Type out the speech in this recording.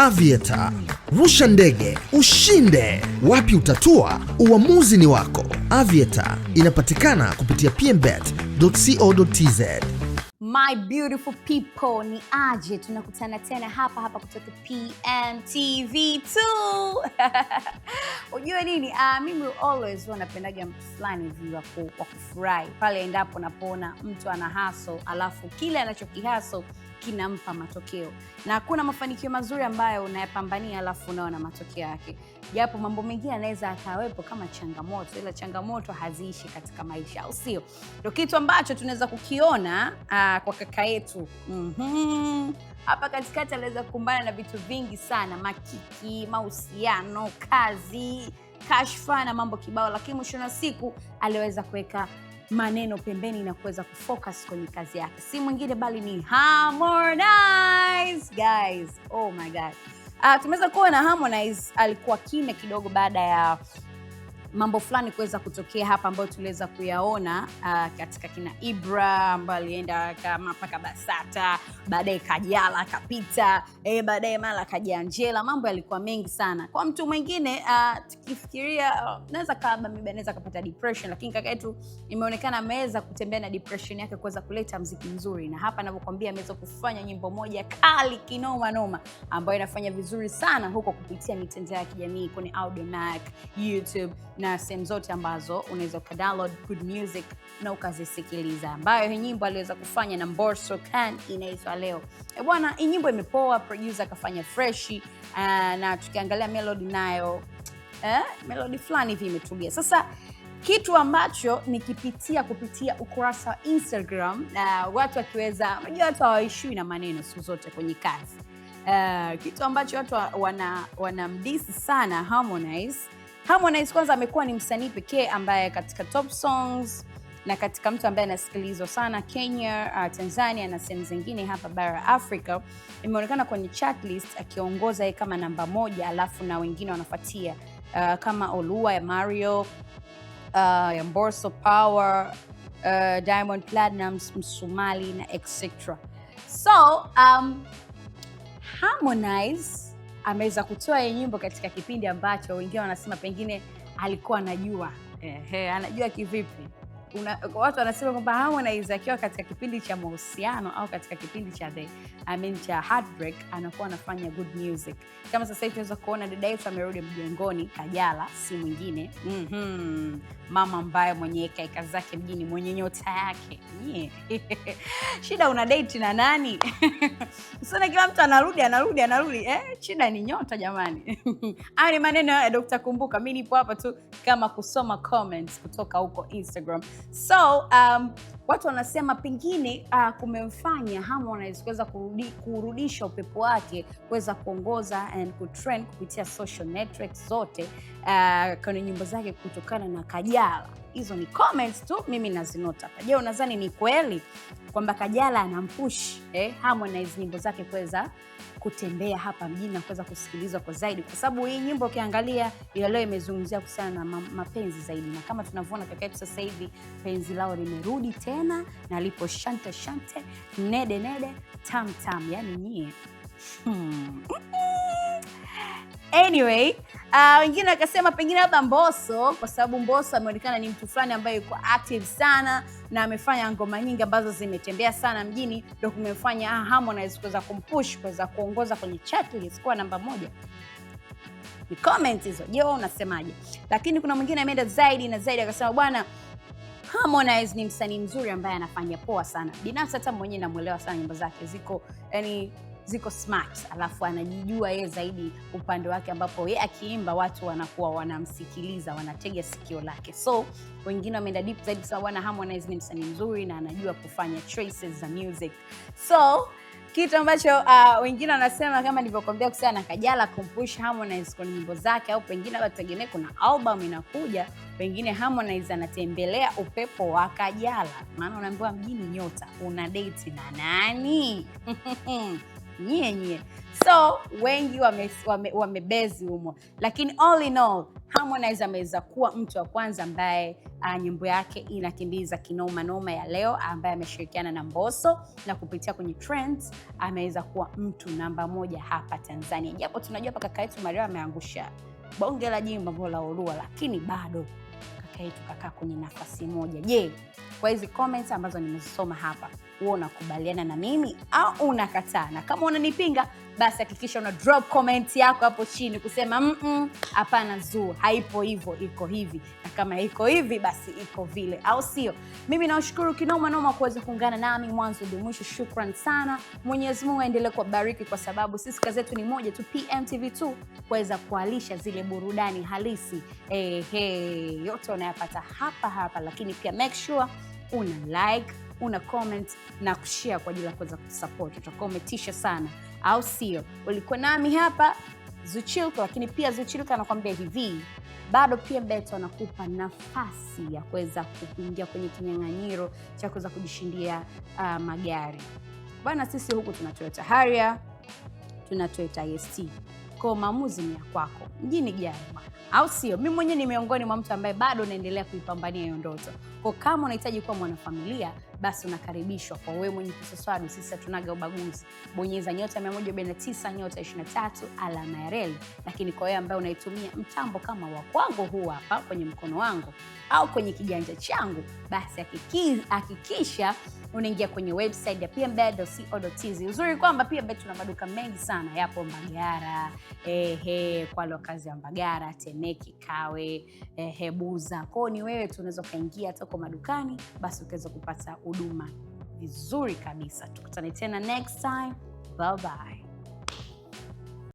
Aviator. Rusha ndege, ushinde. Wapi utatua? Uamuzi ni wako. Aviator inapatikana kupitia pmbet.co.tz. My beautiful people, ni aje tunakutana tena hapa kutoka PMTV2. Unajua nini? Mimi always wanapendaga mtu fulani hivi wa kufurahi pale endapo napoona mtu ana hustle alafu kile anachokihaso kinampa matokeo. Na kuna mafanikio mazuri ambayo unayapambania alafu unaona matokeo yake. Japo mambo mengine yanaweza akawepo kama changamoto, ila changamoto haziishi katika maisha, au sio? Ndio kitu ambacho tunaweza kukiona kwa kaka yetu. Hapa katikati aliweza kukumbana na vitu vingi sana, makiki, mahusiano, kazi, kashfa na mambo kibao, lakini mwisho wa siku aliweza kuweka maneno pembeni na kuweza kufocus kwenye kazi yake. Si mwingine bali ni Harmonize, guys. Oh my god. Tumeweza kuona Harmonize alikuwa kimya kidogo baada ya mambo fulani kuweza kutokea hapa ambayo tuliweza kuyaona katika kina Ibra ambaye alienda kama paka Basata, baadaye Kajala akapita, baadaye mara kaja Angela. Mambo yalikuwa mengi sana. Kwa mtu mwingine tukifikiria naweza kama mimi naweza kupata depression, lakini kaka yetu imeonekana ameweza kutembea na depression yake kuweza kuleta muziki mzuri, na hapa ninapokuambia ameweza kufanya nyimbo moja kali kinoma noma ambayo inafanya vizuri sana huko kupitia mitandao ya kijamii kwenye Audiomack, YouTube na sehemu zote ambazo unaweza kudownload good music na ukazisikiliza, ambayo hii nyimbo aliweza kufanya na Mbosso Khan inaitwa Leo. Bwana, hii nyimbo imepoa, producer akafanya fresh, na tukiangalia melody nayo melody fulani hivi imetulia. Sasa kitu ambacho nikipitia kupitia ukurasa wa Instagram, watu wakiweza, unajua watu hawaishiwi na maneno siku zote kwenye kazi. Kitu ambacho watu wanamdisi sana Harmonize kwanza amekuwa ni msanii pekee ambaye katika top songs na katika mtu ambaye anasikilizwa sana Kenya, Tanzania na sehemu zingine hapa bara Afrika, imeonekana kwenye checklist akiongoza yeye kama namba 1, alafu na wengine wanafuatia kama Olua ya Mario, ya Mbosso Power, Diamond Platnumz, Msumali na etc. So Harmonize ameweza kutoa hii nyimbo katika kipindi ambacho wengine wanasema pengine alikuwa anajua. Anajua kivipi? Watu wanasema kwamba Harmonize akiwa katika kipindi cha mahusiano au katika kipindi cha cha heartbreak anakuwa anafanya good music. Kama sasa hivi tunaweza kuona dada yetu amerudi mjengoni, Kajala, si mwingine. Mama ambaye mwenye eka zake mjini, mwenye nyota yake. Shida una date na nani? Sasa kila mtu anarudi. Shida ni nyota jamani. Hayo ni maneno ya Dr. Kumbuka. Mimi nipo hapa tu kama kusoma comments kutoka huko Instagram. So watu wanasema pengine kumemfanya Harmonize kuweza kurudisha upepo wake, kuweza kuongoza and kutrend kupitia social networks zote kwenye nyimbo zake kutokana na Kajala. Hizo ni comments tu, mimi nazinota hapa. Je, unadhani ni kweli kwamba Kajala anampush Harmonize nyimbo zake kuweza kutembea hapa mjini na kuweza kusikilizwa kwa zaidi? Kwa sababu hii nyimbo ukiangalia ile leo imezungumzia kuhusiana na mapenzi zaidi, na kama tunavyoona kaka yetu sasa hivi penzi lao limerudi tena na lipo shante nede tam, yani nyie. Anyway, wengine wakasema pengine labda Mbosso, kwa sababu Mbosso ameonekana ni mtu fulani ambaye yuko active sana na amefanya ngoma nyingi ambazo zimetembea sana mjini, ndio kumefanya Harmonize kuweza kumpush, kuweza kuongoza kwenye checklist kwa namba 1. Ni comment hizo. Je, wewe unasemaje? Lakini kuna mwingine ameenda zaidi na zaidi akasema bwana, Harmonize ni msanii mzuri ambaye anafanya poa sana. Binafsi hata mwenyewe namuelewa sana, nyimbo zake ziko smart, alafu anajijua yeye zaidi upande wake, ambapo yeye akiimba watu wanakuwa wanamsikiliza, wanatega sikio lake. So wengine wameenda deep zaidi sawa, bwana Harmonize ni msanii mzuri na anajua kufanya choices za music. So kitu ambacho wengine wanasema kama nilivyokuambia kuhusiana na Kajala kumpush Harmonize kwenye nyimbo zake, au pengine wategemea kuna album inakuja, pengine Harmonize anatembelea upepo wa Kajala. Maana unaambiwa mjini nyota, una date na nani? nyie. So wengi wamebezi humo, lakini all in all Harmonize ameweza kuwa mtu wa kwanza ambaye nyimbo yake inakimbiza kinoma noma ya leo, ambaye ameshirikiana na Mbosso na kupitia kwenye trends ameweza kuwa mtu namba 1 hapa Tanzania. Japo tunajua hapa kaka yetu Mario ameangusha bonge la jimbo la Olua, lakini bado kaka yetu kakaa kwenye nafasi 1. Je, kwa hizi comments ambazo nimezisoma hapa, wewe unakubaliana na mimi au unakataa? Na kama unanipinga, basi hakikisha una drop comment yako hapo chini kusema hapana Zuu, haipo hivyo, iko hivi, na kama iko hivi basi iko vile, au sio? Mimi nawashukuru kinoma noma kuweza kuungana nami mwanzo hadi mwisho. Shukran sana. Mwenyezi Mungu aendelee kubariki, kwa sababu sisi kazi yetu ni moja tu, PMTV2, kuweza kualisha zile burudani halisi. Yote unayapata hapa, lakini pia make sure una like, una comment na kushare kwa ajili ya kuweza kusupport. Utakuwa umetisha sana, au sio? Ulikuwa nami hapa Zuchilka, lakini pia Zuchilka anakuambia hivi, bado PMbet wanakupa nafasi ya kuweza kuingia kwenye kinyang'anyiro cha kuweza kujishindia magari. Bwana, sisi huku tuna Toyota Harrier, tuna Toyota IST. Kwa maamuzi ni ya kwako. Mjini gani bwana, au sio? Mimi mwenyewe ni miongoni mwa mtu ambaye bado naendelea kuipambania hiyo ndoto. Kwa kama unahitaji kuwa mwanafamilia, basi unakaribishwa. Kwa wewe mwenye kisoswadu, sisi hatunaga ubaguzi. Bonyeza *149 *23 alama ya reli. Lakini kwa wewe ambaye unaitumia mtambo kama wa kwangu huu hapa kwenye mkono wangu au kwenye kiganja changu, basi hakikisha unaingia kwenye website ya pmbet.co.tz. Uzuri kwamba PMbet tuna maduka mengi sana, yapo Mbagara, kwa lokazi ya Mbagara, Temeke, Kawe, Buza. Kwa ni wewe tu unaweza kaingia hata kwa madukani, basi ukaweza kupata huduma vizuri kabisa. Tukutane tena next time. Bye bye.